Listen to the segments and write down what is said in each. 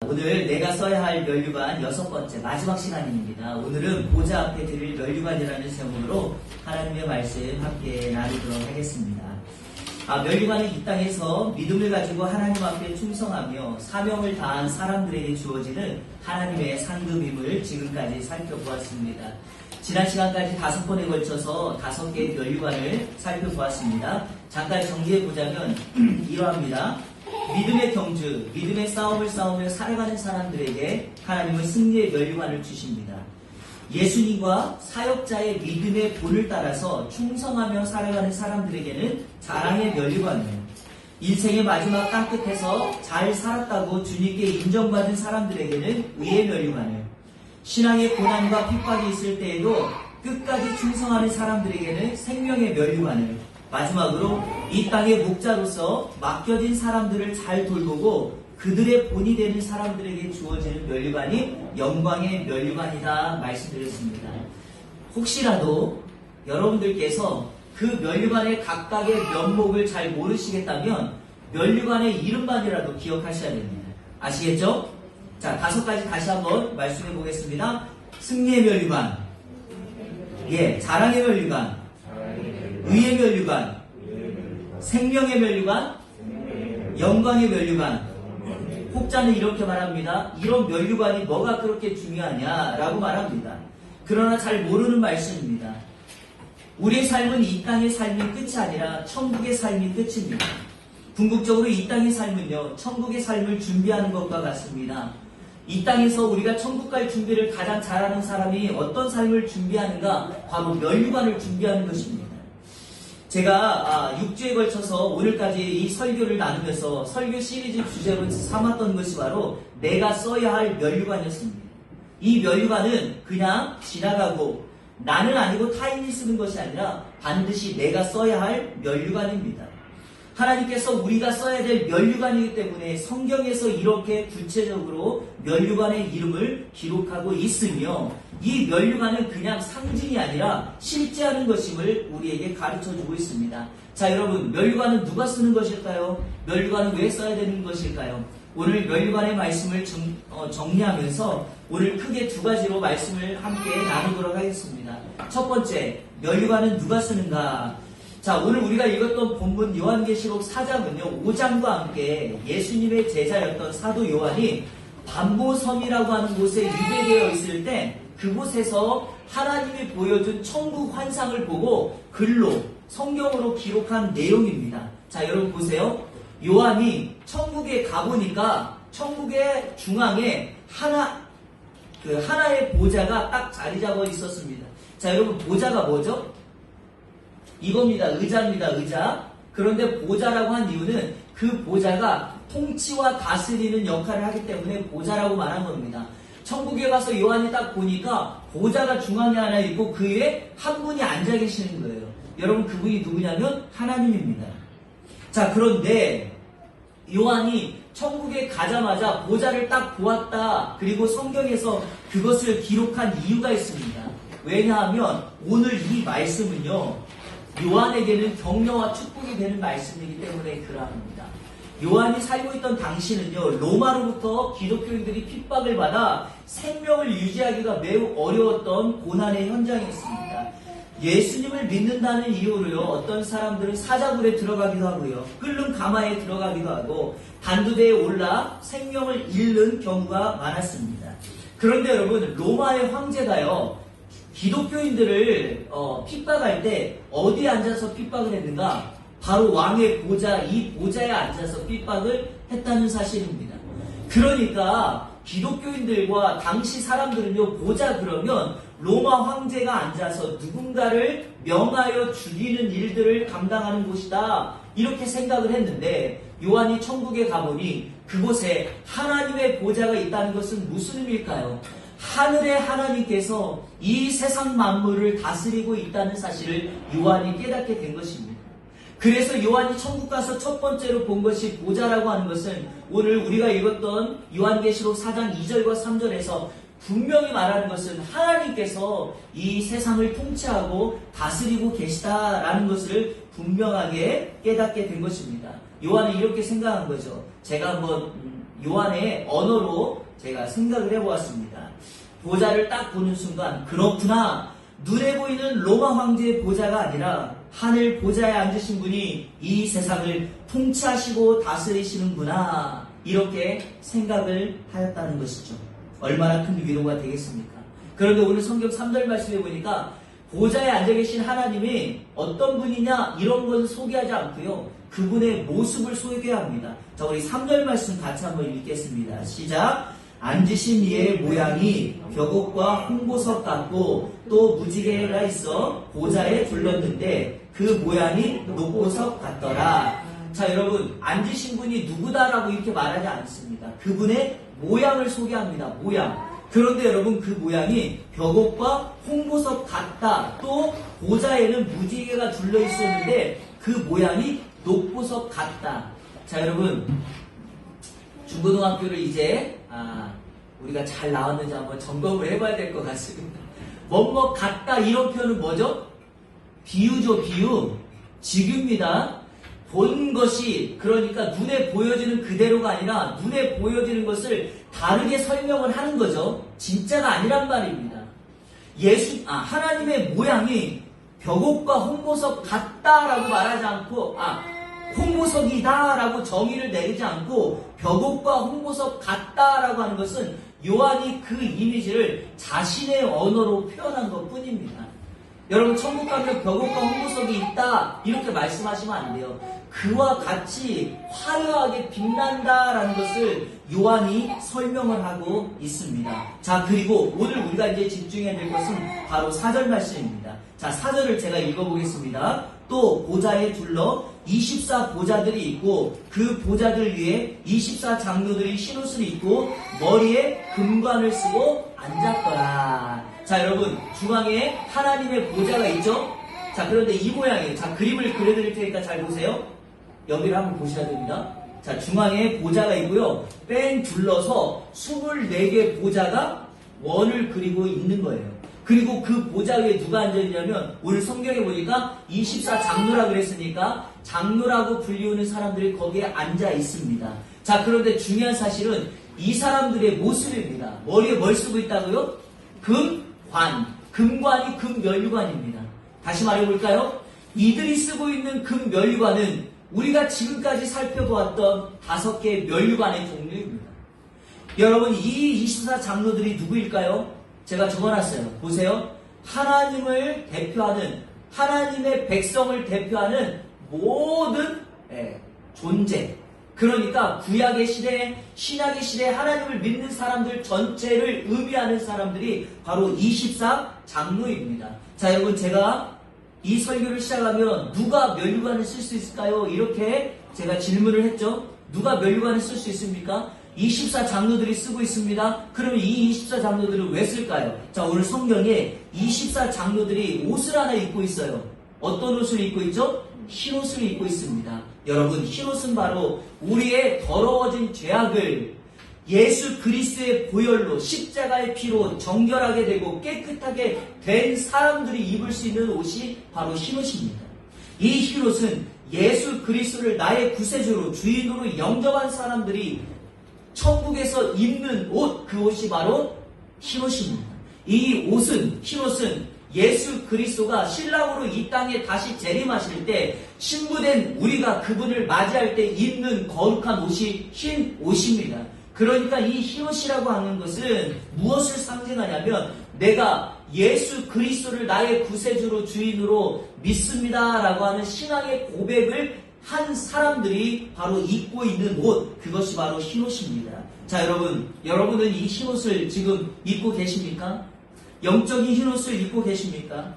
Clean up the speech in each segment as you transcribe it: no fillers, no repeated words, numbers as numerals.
오늘 내가 써야 할 면류관 6번째 마지막 시간입니다. 오늘은 보좌 앞에 드릴 면류관이라는 제목으로 하나님의 말씀 함께 나누도록 하겠습니다. 면류관은 이 땅에서 믿음을 가지고 하나님 앞에 충성하며 사명을 다한 사람들에게 주어지는 하나님의 상급임을 지금까지 살펴보았습니다. 지난 시간까지 5번에 걸쳐서 5개의 면류관을 살펴보았습니다. 잠깐 정리해보자면 이러합니다. 믿음의 경주, 믿음의 싸움을 싸우며 살아가는 사람들에게 하나님은 승리의 면류관을 주십니다. 예수님과 사역자의 믿음의 본을 따라서 충성하며 살아가는 사람들에게는 자랑의 면류관을, 인생의 마지막 땅끝에서 잘 살았다고 주님께 인정받은 사람들에게는 의의 면류관을, 신앙의 고난과 핍박이 있을 때에도 끝까지 충성하는 사람들에게는 생명의 면류관을, 마지막으로 이 땅의 목자로서 맡겨진 사람들을 잘 돌보고 그들의 본이 되는 사람들에게 주어지는 면류관이 영광의 면류관이다 말씀드렸습니다. 혹시라도 여러분들께서 그 면류관의 각각의 면목을 잘 모르시겠다면 면류관의 이름만이라도 기억하셔야 됩니다. 아시겠죠? 자, 5가지 다시 한번 말씀해 보겠습니다. 승리의 면류관, 자랑의 면류관, 의의 면류관, 생명의 면류관, 영광의 면류관. 혹자는 이렇게 말합니다. 이런 면류관이 뭐가 그렇게 중요하냐라고 말합니다. 그러나 잘 모르는 말씀입니다. 우리의 삶은 이 땅의 삶이 끝이 아니라 천국의 삶이 끝입니다. 궁극적으로 이 땅의 삶은요, 천국의 삶을 준비하는 것과 같습니다. 이 땅에서 우리가 천국 갈 준비를 가장 잘하는 사람이 어떤 삶을 준비하는가? 바로 면류관을 준비하는 것입니다. 제가 6주에 걸쳐서 오늘까지 이 설교를 나누면서 설교 시리즈 주제로 삼았던 것이 바로 내가 써야 할 면류관이었습니다. 이 면류관은 그냥 지나가고 나는 아니고 타인이 쓰는 것이 아니라 반드시 내가 써야 할 면류관입니다. 하나님께서 우리가 써야 될 면류관이기 때문에 성경에서 이렇게 구체적으로 면류관의 이름을 기록하고 있으며 이 면류관은 그냥 상징이 아니라 실제하는 것임을 우리에게 가르쳐주고 있습니다. 자, 여러분, 면류관은 누가 쓰는 것일까요? 면류관은 왜 써야 되는 것일까요? 오늘 면류관의 말씀을 정리하면서 오늘 크게 2가지로 말씀을 함께 나누도록 하겠습니다. 첫 번째, 면류관은 누가 쓰는가? 자, 오늘 우리가 읽었던 본문 요한계시록 4장은요, 5장과 함께 예수님의 제자였던 사도 요한이 반모섬이라고 하는 곳에 유배되어 있을 때 그곳에서 하나님이 보여준 천국 환상을 보고 글로, 성경으로 기록한 내용입니다. 자, 여러분 보세요. 요한이 천국에 가보니까 천국의 중앙에 하나의 보좌가 딱 자리 잡아 있었습니다. 자, 여러분 보좌가 뭐죠? 이겁니다. 의자입니다. 의자. 그런데 보좌라고 한 이유는 그 보좌가 통치와 다스리는 역할을 하기 때문에 보좌라고 말한 겁니다. 천국에 가서 요한이 딱 보니까 보좌가 중앙에 하나 있고 그 위에 한 분이 앉아 계시는 거예요. 여러분 그분이 누구냐면 하나님입니다. 자, 그런데 요한이 천국에 가자마자 보좌를 딱 보았다. 그리고 성경에서 그것을 기록한 이유가 있습니다. 왜냐하면 오늘 이 말씀은요, 요한에게는 격려와 축복이 되는 말씀이기 때문에 그러합니다. 요한이 살고 있던 당시는요, 로마로부터 기독교인들이 핍박을 받아 생명을 유지하기가 매우 어려웠던 고난의 현장이었습니다. 예수님을 믿는다는 이유로요, 어떤 사람들은 사자굴에 들어가기도 하고요, 끓는 가마에 들어가기도 하고 단두대에 올라 생명을 잃는 경우가 많았습니다. 그런데 여러분, 로마의 황제가요, 기독교인들을 핍박할 때 어디에 앉아서 핍박을 했는가? 바로 왕의 보좌, 이 보좌에 앉아서 핍박을 했다는 사실입니다. 그러니까 기독교인들과 당시 사람들은요, 보좌 그러면 로마 황제가 앉아서 누군가를 명하여 죽이는 일들을 감당하는 곳이다, 이렇게 생각을 했는데 요한이 천국에 가보니 그곳에 하나님의 보좌가 있다는 것은 무슨 의미일까요? 하늘의 하나님께서 이 세상 만물을 다스리고 있다는 사실을 요한이 깨닫게 된 것입니다. 그래서 요한이 천국 가서 첫 번째로 본 것이 보좌라고 하는 것은 오늘 우리가 읽었던 요한계시록 4장 2절과 3절에서 분명히 말하는 것은 하나님께서 이 세상을 통치하고 다스리고 계시다라는 것을 분명하게 깨닫게 된 것입니다. 요한은 이렇게 생각한 거죠. 제가 한번 요한의 언어로 제가 생각을 해보았습니다. 보좌를 딱 보는 순간 그렇구나. 눈에 보이는 로마 황제의 보좌가 아니라 하늘 보좌에 앉으신 분이 이 세상을 통치하시고 다스리시는구나. 이렇게 생각을 하였다는 것이죠. 얼마나 큰 위로가 되겠습니까? 그런데 오늘 성경 3절 말씀에 보니까 보좌에 앉아 계신 하나님이 어떤 분이냐 이런 건 소개하지 않고요. 그분의 모습을 소개합니다. 자, 우리 3절 말씀 같이 한번 읽겠습니다. 시작! 앉으신 이의 모양이 벽옥과 홍보석 같고 또 무지개가 있어 보좌에 둘렀는데 그 모양이 녹보석 같더라. 자, 여러분, 앉으신 분이 누구다라고 이렇게 말하지 않습니다. 그분의 모양을 소개합니다. 모양. 그런데 여러분, 그 모양이 벽옥과 홍보석 같다. 또 보좌에는 무지개가 둘러 있었는데 그 모양이 녹보석 같다. 자, 여러분, 중고등학교를 이제 우리가 잘 나왔는지 한번 점검을 해봐야 될 것 같습니다. 뭐뭐 같다 이런 표현은 뭐죠? 비유죠, 비유. 지규입니다. 본 것이 그러니까 눈에 보여지는 그대로가 아니라 눈에 보여지는 것을 다르게 설명을 하는 거죠. 진짜가 아니란 말입니다. 하나님의 모양이 벽옥과 홍보석 같다라고 말하지 않고 홍보석이다라고 정의를 내리지 않고 벽옥과 홍보석 같다라고 하는 것은 요한이 그 이미지를 자신의 언어로 표현한 것 뿐입니다. 여러분, 천국 가면 벽옥과 홍보석이 있다 이렇게 말씀하시면 안 돼요. 그와 같이 화려하게 빛난다라는 것을 요한이 설명을 하고 있습니다. 자, 그리고 오늘 우리가 이제 집중해야 될 것은 바로 4절 말씀입니다. 자, 4절을 제가 읽어보겠습니다. 또 보좌에 둘러 24 보좌들이 있고 그 보좌들 위에 24 장로들이 흰옷을 입고 머리에 금관을 쓰고 앉았더라. 자, 여러분, 중앙에 하나님의 보좌가 있죠? 자, 그런데 이 모양이에요. 자, 그림을 그려드릴 테니까 잘 보세요. 여기를 한번 보셔야 됩니다. 자, 중앙에 보좌가 있고요. 뺑 둘러서 24개 보좌가 원을 그리고 있는 거예요. 그리고 그 보좌 위에 누가 앉아있냐면 오늘 성경에 보니까 24 장로라고 그랬으니까 장로라고 불리우는 사람들이 거기에 앉아 있습니다. 자, 그런데 중요한 사실은 이 사람들의 모습입니다. 머리에 뭘 쓰고 있다고요? 금관. 금관이 금면류관입니다. 다시 말해볼까요? 이들이 쓰고 있는 금면류관은 우리가 지금까지 살펴보았던 5개의 면류관의 종류입니다. 여러분, 이 24 장로들이 누구일까요? 제가 적어놨어요. 보세요. 하나님을 대표하는, 하나님의 백성을 대표하는 모든 존재. 그러니까 구약의 시대, 신약의 시대 하나님을 믿는 사람들 전체를 의미하는 사람들이 바로 24 장로입니다. 자, 여러분, 제가 이 설교를 시작하면 누가 면류관을 쓸 수 있을까요? 이렇게 제가 질문을 했죠. 누가 면류관을 쓸 수 있습니까? 24 장로들이 쓰고 있습니다. 그러면 이 24 장로들은 왜 쓸까요? 자, 오늘 성경에 24 장로들이 옷을 하나 입고 있어요. 어떤 옷을 입고 있죠? 흰옷을 입고 있습니다. 여러분, 흰옷은 바로 우리의 더러워진 죄악을 예수 그리스도의 보혈로 십자가의 피로 정결하게 되고 깨끗하게 된 사람들이 입을 수 있는 옷이 바로 흰옷입니다. 이 흰옷은 예수 그리스도를 나의 구세주로 주인으로 영접한 사람들이 천국에서 입는 옷, 그 옷이 바로 흰옷입니다. 이 옷은, 흰옷은 예수 그리스도가 신랑으로 이 땅에 다시 재림하실 때 신부된 우리가 그분을 맞이할 때 입는 거룩한 옷이 흰 옷입니다. 그러니까 이 흰옷이라고 하는 것은 무엇을 상징하냐면 내가 예수 그리스도를 나의 구세주로 주인으로 믿습니다라고 하는 신앙의 고백을 한 사람들이 바로 입고 있는 옷, 그것이 바로 흰옷입니다. 자, 여러분은 이 흰옷을 지금 입고 계십니까? 영적인 흰옷을 입고 계십니까?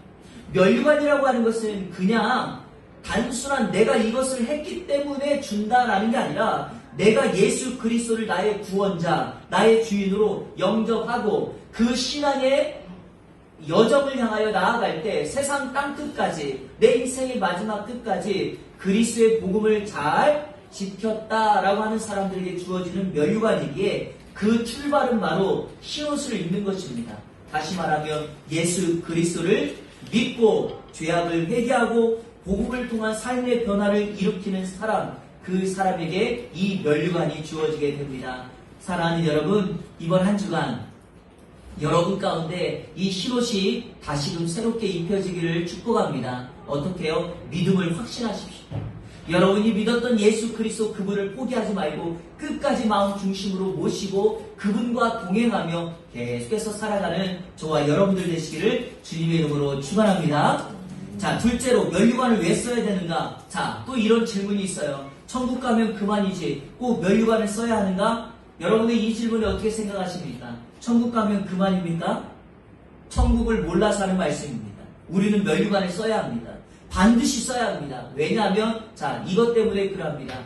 면류관이라고 하는 것은 그냥 단순한 내가 이것을 했기 때문에 준다라는 게 아니라 내가 예수 그리스도를 나의 구원자, 나의 주인으로 영접하고 그 신앙의 여정을 향하여 나아갈 때 세상 땅 끝까지, 내 인생의 마지막 끝까지 그리스도의 복음을 잘 지켰다라고 하는 사람들에게 주어지는 면류관이기에 그 출발은 바로 흰옷을 입는 것입니다. 다시 말하면 예수 그리스도를 믿고 죄악을 회개하고 복음을 통한 삶의 변화를 일으키는 사람, 그 사람에게 이 면류관이 주어지게 됩니다. 사랑하는 여러분, 이번 한 주간 여러분 가운데 이 흰옷이 다시금 새롭게 입혀지기를 축복합니다. 어떻게요? 믿음을 확신하십시오. 여러분이 믿었던 예수 그리스도 그분을 포기하지 말고 끝까지 마음 중심으로 모시고 그분과 동행하며 계속해서 살아가는 저와 여러분들 되시기를 주님의 이름으로 축원합니다. 자, 둘째로 면류관을 왜 써야 되는가? 자, 또 이런 질문이 있어요. 천국 가면 그만이지 꼭 면류관을 써야 하는가? 여러분의 이 질문에 어떻게 생각하십니까? 천국 가면 그만입니까? 천국을 몰라서 하는 말씀입니다. 우리는 면류관을 써야 합니다. 반드시 써야 합니다. 왜냐하면 자, 이것 때문에 그럽니다.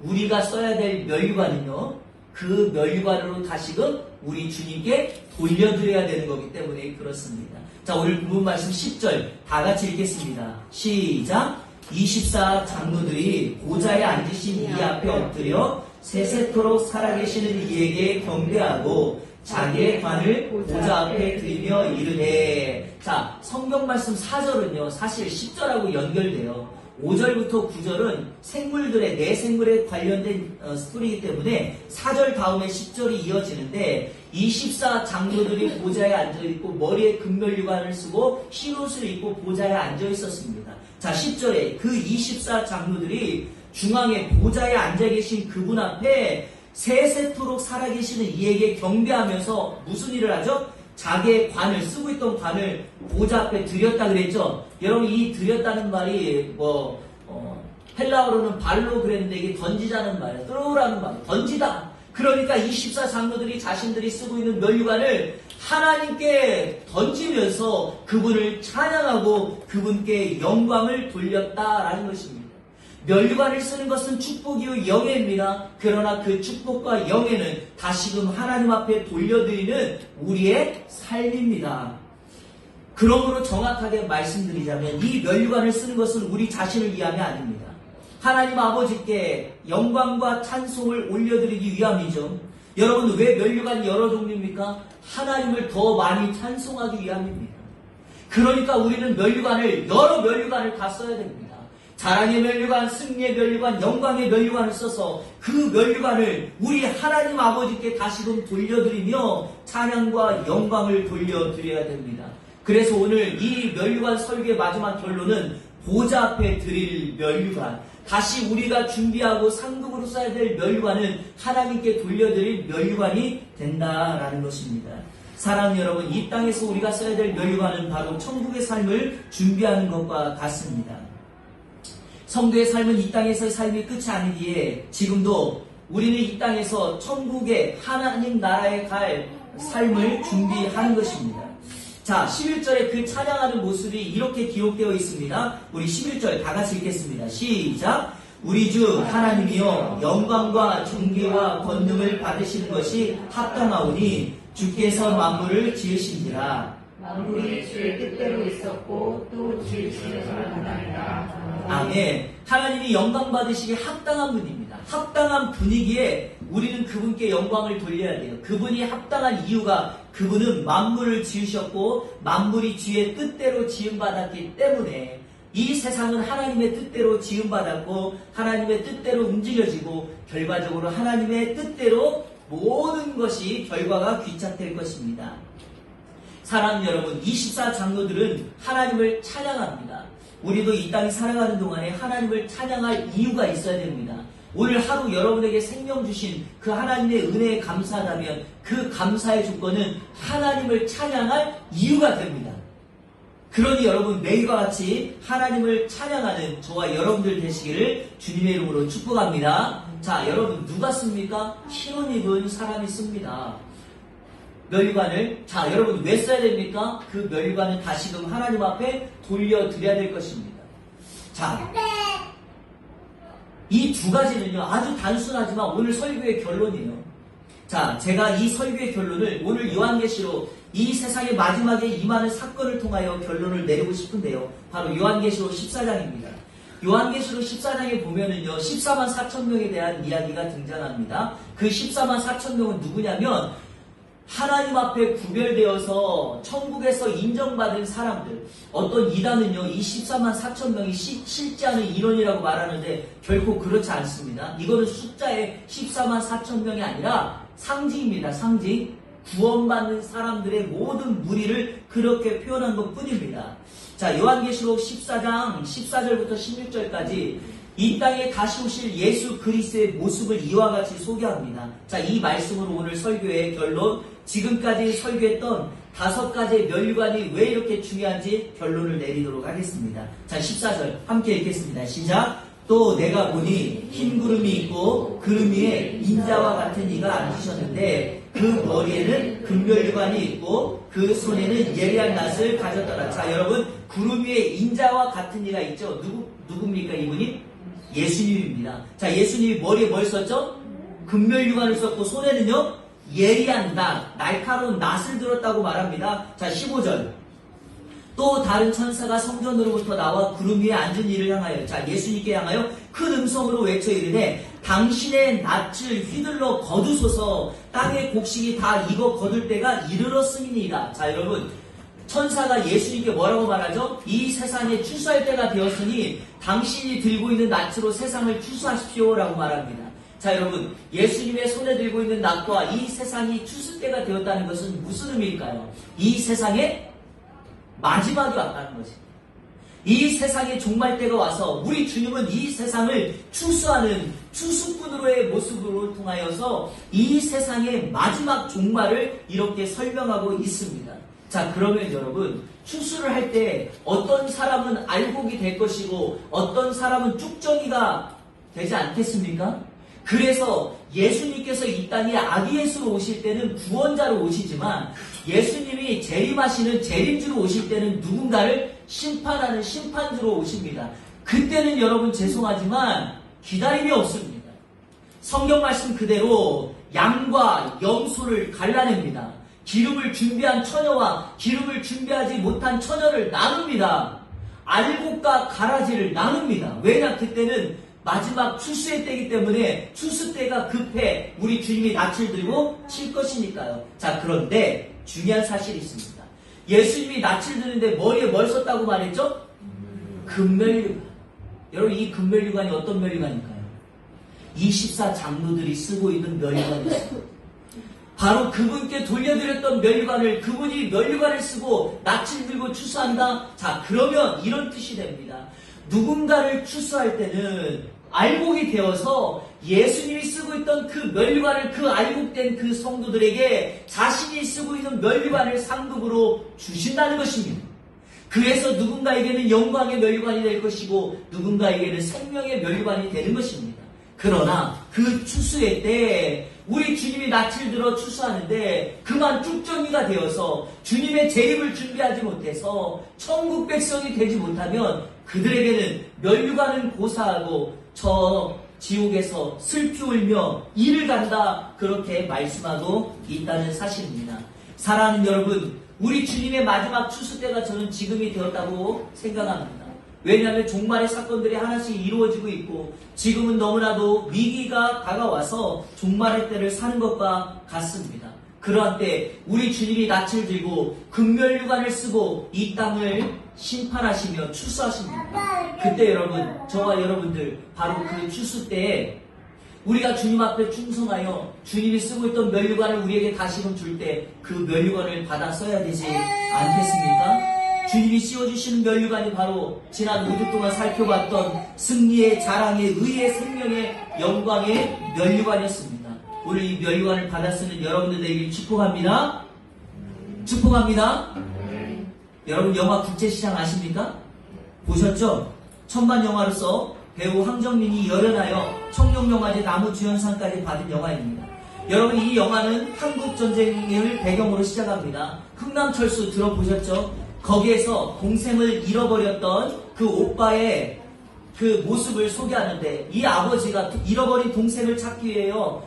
우리가 써야 될 면류관은요, 그 면류관으로 다시금 우리 주님께 돌려드려야 되는 거기 때문에 그렇습니다. 자, 오늘 본문 말씀 10절 다 같이 읽겠습니다. 시작. 24 장로들이 보좌에 앉으신 이 앞에 엎드려 세세토록 살아계시는 이에게 경배하고 자기의 관을 보좌 앞에 들이며 이르되. 자, 성경 말씀 4절은요 사실 10절하고 연결돼요. 5절부터 9절은 생물들의 내 생물에 관련된 스토리이기 때문에 4절 다음에 10절이 이어지는데 24 장로들이 보좌에 앉아있고 머리에 금면류관을 쓰고 흰옷을 입고 보좌에 앉아있었습니다. 자, 10절에 그 24 장로들이 중앙에 보좌에 앉아계신 그분 앞에 세세토록 살아계시는 이에게 경배하면서 무슨 일을 하죠? 자기의 관을, 쓰고 있던 관을 보좌 앞에 드렸다 그랬죠? 여러분, 이 드렸다는 말이 헬라어로는 발로 그랬는데 이게 던지자는 말이에요. 뚫으라는 말이에요. 던지다. 그러니까 24 장로들이 자신들이 쓰고 있는 면류관을 하나님께 던지면서 그분을 찬양하고 그분께 영광을 돌렸다라는 것입니다. 면류관을 쓰는 것은 축복이요 영예입니다. 그러나 그 축복과 영예는 다시금 하나님 앞에 돌려드리는 우리의 삶입니다. 그러므로 정확하게 말씀드리자면 이 면류관을 쓰는 것은 우리 자신을 위함이 아닙니다. 하나님 아버지께 영광과 찬송을 올려드리기 위함이죠. 여러분, 왜 면류관이 여러 종류입니까? 하나님을 더 많이 찬송하기 위함입니다. 그러니까 우리는 면류관을, 여러 면류관을 다 써야 됩니다. 자랑의 면류관, 승리의 면류관, 영광의 면류관을 써서 그 면류관을 우리 하나님 아버지께 다시금 돌려드리며 찬양과 영광을 돌려드려야 됩니다. 그래서 오늘 이 면류관 설교의 마지막 결론은 보좌 앞에 드릴 면류관, 다시 우리가 준비하고 상급으로 써야 될 면류관은 하나님께 돌려드릴 면류관이 된다라는 것입니다. 사랑하는 여러분, 이 땅에서 우리가 써야 될 면류관은 바로 천국의 삶을 준비하는 것과 같습니다. 성도의 삶은 이 땅에서의 삶이 끝이 아니기에 지금도 우리는 이 땅에서 천국의 하나님 나라에 갈 삶을 준비하는 것입니다. 자, 11절에 그 찬양하는 모습이 이렇게 기록되어 있습니다. 우리 11절 다 같이 읽겠습니다. 시작. 우리 주 하나님이여 영광과 존귀와 권능을 받으시는 것이 합당하오니 주께서 만물을 지으신지라. 만물이 주의 뜻대로 있었고 또 지으시려서는 하나이다. 아멘. 하나님이 영광 받으시기에 합당한 분입니다. 합당한 분이기에 우리는 그분께 영광을 돌려야 돼요. 그분이 합당한 이유가 그분은 만물을 지으셨고 만물이 주의 뜻대로 지음받았기 때문에 이 세상은 하나님의 뜻대로 지음받았고 하나님의 뜻대로 움직여지고 결과적으로 하나님의 뜻대로 모든 것이 결과가 귀착될 것입니다. 사랑하는 여러분, 24 장로들은 하나님을 찬양합니다. 우리도 이 땅에 살아가는 동안에 하나님을 찬양할 이유가 있어야 됩니다. 오늘 하루 여러분에게 생명 주신 그 하나님의 은혜에 감사하다면 그 감사의 조건은 하나님을 찬양할 이유가 됩니다. 그러니 여러분, 매일과 같이 하나님을 찬양하는 저와 여러분들 되시기를 주님의 이름으로 축복합니다. 자, 여러분, 누가 씁니까? 흰옷 입은 사람이 씁니다. 면류관을, 자, 여러분 왜 써야 됩니까? 그 면류관은 다시금 하나님 앞에 돌려드려야 될 것입니다. 자, 이 두 가지는요 아주 단순하지만 오늘 설교의 결론이에요. 자, 제가 이 설교의 결론을 오늘 요한계시로 이 세상의 마지막에 임하는 사건을 통하여 결론을 내리고 싶은데요, 바로 요한계시록 14장입니다. 요한계시록 14장에 보면은요, 14만 4천 명에 대한 이야기가 등장합니다. 그 14만 4천 명은 누구냐면, 하나님 앞에 구별되어서 천국에서 인정받은 사람들. 어떤 이단은요, 이 14만 4천 명이 실지 않은 인원이라고 말하는데 결코 그렇지 않습니다. 이거는 숫자의 14만 4천 명이 아니라 상징입니다. 상징. 구원받는 사람들의 모든 무리를 그렇게 표현한 것 뿐입니다. 자, 요한계시록 14장 14절부터 16절까지 이 땅에 다시 오실 예수 그리스도의 모습을 이와 같이 소개합니다. 자, 이 말씀으로 오늘 설교의 결론, 지금까지 설교했던 5가지의 멸류관이 왜 이렇게 중요한지 결론을 내리도록 하겠습니다. 자, 14절 함께 읽겠습니다. 시작. 또 내가 보니 흰 구름이 있고 구름 위에 인자와 같은 이가 앉으셨는데 그 머리에는 금멸류관이 있고 그 손에는 예리한 낫을 가졌더라. 자, 여러분, 구름 위에 인자와 같은 이가 있죠. 누굽니까 이분이? 예수님입니다. 자, 예수님이 머리에 뭘 썼죠? 금멸류관을 썼고 손에는요, 예리한 낫, 날카로운 낫을 들었다고 말합니다. 자, 15절. 또 다른 천사가 성전으로부터 나와 구름 위에 앉은 이를 향하여, 자, 예수님께 향하여 큰 음성으로 외쳐 이르되 당신의 낯을 휘둘러 거두소서. 땅의 곡식이 다 익어 거둘 때가 이르렀음이니이다. 자, 여러분, 천사가 예수님께 뭐라고 말하죠? 이 세상에 추수할 때가 되었으니 당신이 들고 있는 낫으로 세상을 추수하십시오 라고 말합니다. 자, 여러분, 예수님의 손에 들고 있는 낫과 이 세상이 추수 때가 되었다는 것은 무슨 의미일까요? 이 세상에 마지막이 왔다는 것입니다. 이 세상에 종말 때가 와서 우리 주님은 이 세상을 추수하는 추수꾼으로의 모습으로 통하여서 이 세상의 마지막 종말을 이렇게 설명하고 있습니다. 자, 그러면 여러분, 추수를 할 때 어떤 사람은 알곡이 될 것이고 어떤 사람은 쭉정이가 되지 않겠습니까? 그래서 예수님께서 이 땅에 아기 예수로 오실 때는 구원자로 오시지만 예수님이 재림하시는 재림주로 오실 때는 누군가를 심판하는 심판주로 오십니다. 그때는 여러분 죄송하지만 기다림이 없습니다. 성경 말씀 그대로 양과 염소를 갈라냅니다. 기름을 준비한 처녀와 기름을 준비하지 못한 처녀를 나눕니다. 알곡과 가라지를 나눕니다. 왜냐? 그때는 마지막 추수의 때이기 때문에 추수 때가 급해 우리 주님이 낯을 들고 칠 것이니까요. 자, 그런데 중요한 사실이 있습니다. 예수님이 낯을 드는데 머리에 뭘 썼다고 말했죠? 금멸류관. 여러분, 이 금멸류관이 어떤 멸류관일까요? 24장로들이 쓰고 있는 멸류관이었습니다. 바로 그분께 돌려드렸던 멸류관을 그분이 멸류관을 쓰고 낯을 들고 추수한다? 자, 그러면 이런 뜻이 됩니다. 누군가를 추수할 때는 알곡이 되어서 예수님이 쓰고 있던 그 멸류관을 그 알곡된 그 성도들에게 자신이 쓰고 있는 멸류관을 상급으로 주신다는 것입니다. 그래서 누군가에게는 영광의 멸류관이 될 것이고 누군가에게는 생명의 멸류관이 되는 것입니다. 그러나 그 추수의 때 우리 주님이 낯을 들어 추수하는데 그만 쭉정이가 되어서 주님의 재림을 준비하지 못해서 천국 백성이 되지 못하면 그들에게는 멸류관은 고사하고 저 지옥에서 슬피 울며 이를 간다, 그렇게 말씀하고 있다는 사실입니다. 사랑하는 여러분, 우리 주님의 마지막 추수 때가 저는 지금이 되었다고 생각합니다. 왜냐하면 종말의 사건들이 하나씩 이루어지고 있고 지금은 너무나도 위기가 다가와서 종말의 때를 사는 것과 같습니다. 그러한 때 우리 주님이 낯을 들고 금멸류관을 쓰고 이 땅을 심판하시며 추수하십니다. 그때 여러분, 저와 여러분들 바로 그 추수 때에 우리가 주님 앞에 충성하여 주님이 쓰고 있던 멸류관을 우리에게 다시금 줄 때 그 멸류관을 받아 써야 되지 않겠습니까? 주님이 씌워주시는 멸류관이 바로 지난 5주 동안 살펴봤던 승리의, 자랑의, 의의, 생명의, 영광의 멸류관이었습니다. 오늘 이 멸류관을 받아 쓰는 여러분들 되길 축복합니다. 축복합니다. 여러분, 영화 국제시장 아십니까? 보셨죠? 천만 영화로서 배우 황정민이 열연하여 청룡영화제 나무주연상까지 받은 영화입니다. 여러분, 이 영화는 한국전쟁을 배경으로 시작합니다. 흥남철수 들어보셨죠? 거기에서 동생을 잃어버렸던 그 오빠의 그 모습을 소개하는데 이 아버지가 잃어버린 동생을 찾기 위해요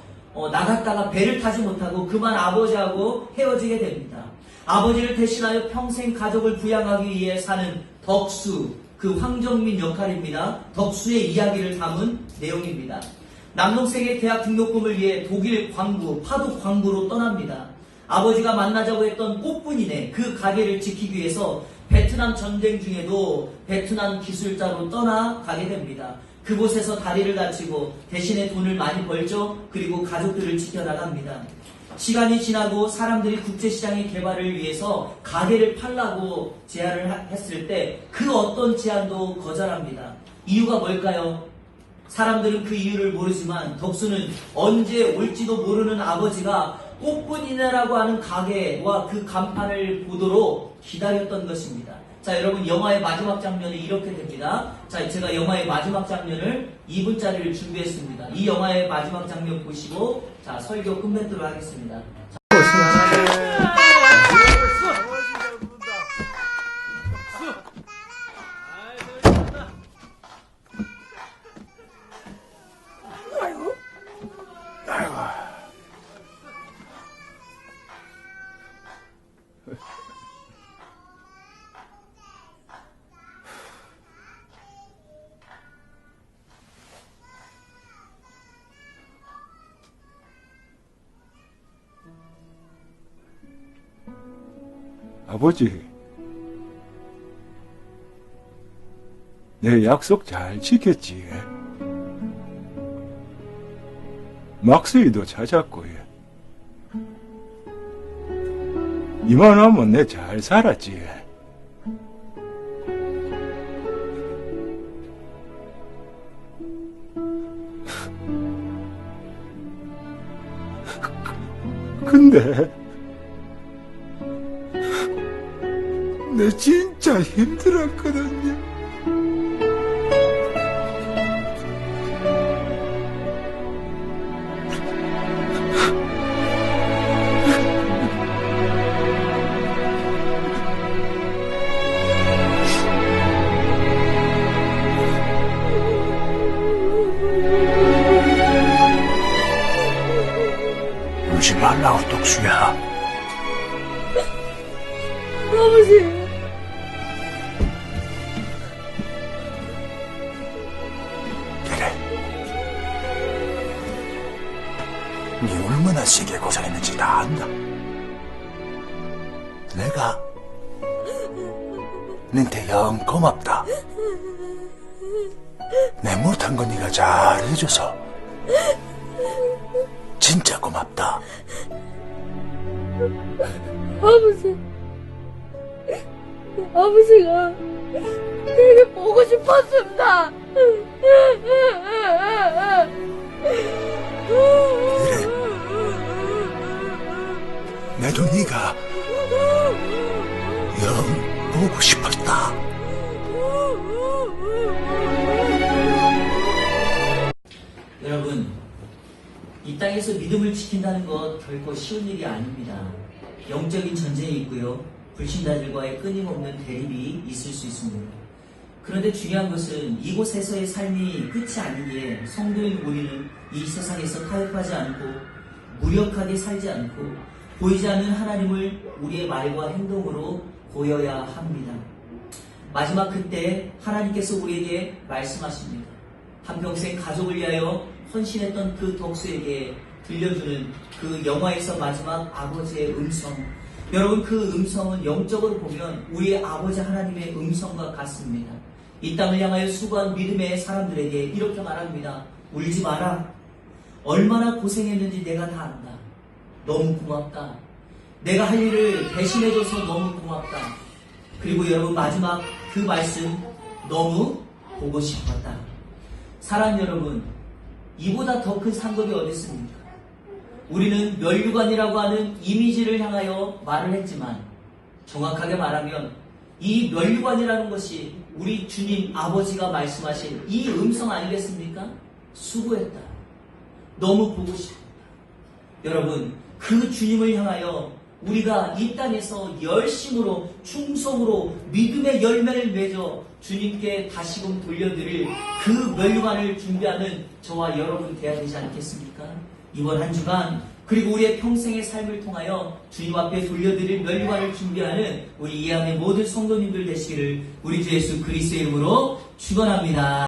나갔다가 배를 타지 못하고 그만 아버지하고 헤어지게 됩니다. 아버지를 대신하여 평생 가족을 부양하기 위해 사는 덕수, 그 황정민 역할입니다. 덕수의 이야기를 담은 내용입니다. 남동생의 대학 등록금을 위해 독일 광부, 파독 광부로 떠납니다. 아버지가 만나자고 했던 꽃분이네 그 가게를 지키기 위해서 베트남 전쟁 중에도 베트남 기술자로 떠나가게 됩니다. 그곳에서 다리를 다치고 대신에 돈을 많이 벌죠. 그리고 가족들을 지켜나갑니다. 시간이 지나고 사람들이 국제시장의 개발을 위해서 가게를 팔라고 제안을 했을 때 그 어떤 제안도 거절합니다. 이유가 뭘까요? 사람들은 그 이유를 모르지만 덕수는 언제 올지도 모르는 아버지가 꽃분이네라고 하는 가게와 그 간판을 보도록 기다렸던 것입니다. 자, 여러분 영화의 마지막 장면이 이렇게 됩니다. 자, 제가 영화의 마지막 장면을 2분짜리를 준비했습니다. 이 영화의 마지막 장면 보시고 자, 설교 끝맺도록 하겠습니다. 아버지, 내 약속 잘 지켰지? 막수이도 찾았고, 이만하면 내 잘 살았지? 근데 내 진짜 힘들었거든요. 울지 말라고, 덕수야. 아버지. 네 얼마나 세게 고생했는지 다 안다. 내가 너한테 영 고맙다. 내 못한 거 네가 잘해줘서 진짜 고맙다. 아버지. 아버지가 되게 보고 싶었습니다. 그래. 나도 네가 영 보고 싶었다. 여러분, 이 땅에서 믿음을 지킨다는 것 결코 쉬운 일이 아닙니다. 영적인 전쟁이 있고요. 불신자들과의 끊임없는 대립이 있을 수 있습니다. 그런데 중요한 것은 이곳에서의 삶이 끝이 아니기에 성도인 우리는 이 세상에서 타협하지 않고 무력하게 살지 않고 보이지 않는 하나님을 우리의 말과 행동으로 보여야 합니다. 마지막 그때 하나님께서 우리에게 말씀하십니다. 한평생 가족을 위하여 헌신했던 그 덕수에게 들려주는 그 영화에서 마지막 아버지의 음성. 여러분, 그 음성은 영적으로 보면 우리의 아버지 하나님의 음성과 같습니다. 이 땅을 향하여 수고한 믿음의 사람들에게 이렇게 말합니다. 울지 마라. 얼마나 고생했는지 내가 다 안다. 너무 고맙다. 내가 할 일을 대신해줘서 너무 고맙다. 그리고 여러분, 마지막 그 말씀, 너무 보고 싶었다. 사랑하는 여러분, 이보다 더 큰 상급이 어디 있습니까? 우리는 멸류관이라고 하는 이미지를 향하여 말을 했지만 정확하게 말하면 이 멸류관이라는 것이 우리 주님 아버지가 말씀하신 이 음성 아니겠습니까? 수고했다. 너무 보고 싶다. 여러분, 그 주님을 향하여 우리가 이 땅에서 열심으로 충성으로 믿음의 열매를 맺어 주님께 다시금 돌려드릴 그 멸류관을 준비하는 저와 여러분 되어야 되지 않겠습니까? 이번 한 주간 그리고 우리의 평생의 삶을 통하여 주님 앞에 돌려드릴 면류관을 준비하는 우리 이 안의 모든 성도님들 되시기를 우리 주 예수 그리스도의 이름으로 축원합니다.